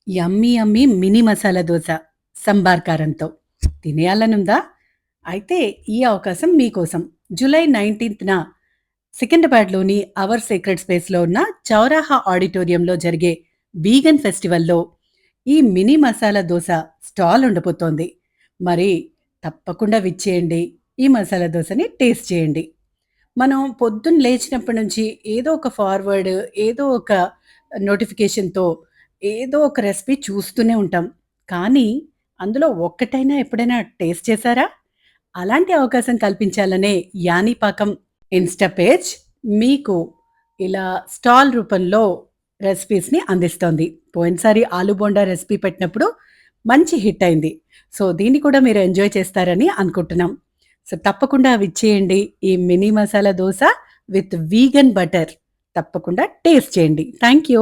యమ్మీ యమ్మీ mini masala dosa sambar కారంతో. తినేయాలనుందా? అయితే ఈ అవకాశం మీకోసం. జూలై 19న సికింద్రాబాద్‌లోని అవర్ సేక్రెడ్ స్పేస్‌లో ఉన్న చౌరాహా ఆడిటోరియంలో జరిగే వీగన్ ఫెస్టివల్‌లో ఈ మినీ మసాలా దోస స్టాల్ ఉండబోతోంది. మరి తప్పకుండా విచ్చేయండి. ఈ మసాలా దోసని టేస్ట్ చేయండి. మనం పొద్దున్న లేచినప్పటి నుంచి ఏదో ఒక ఫార్వర్డ్, ఏదో ఒక నోటిఫికేషన్‌తో ఏదో ఒక రెసిపీ చూస్తూనే ఉంటాం. కానీ అందులో ఒక్కటైనా ఎప్పుడైనా టేస్ట్ చేశారా? అలాంటి అవకాశం కల్పించాలనే యానీపాకం ఇన్‌స్టా పేజ్ మీకు ఇలా స్టాల్ రూపంలో రెసిపీస్‌ని అందిస్తోంది. పోయినసారి ఆలు బోండా రెసిపీ పెట్టినప్పుడు మంచి హిట్ అయింది. సో, దీన్ని కూడా మీరు ఎంజాయ్ చేస్తారని అనుకుంటున్నాం. సో, తప్పకుండా విచ్చేయండి. ఈ mini masala dosa with vegan butter తప్పకుండా టేస్ట్ చేయండి. Thank you.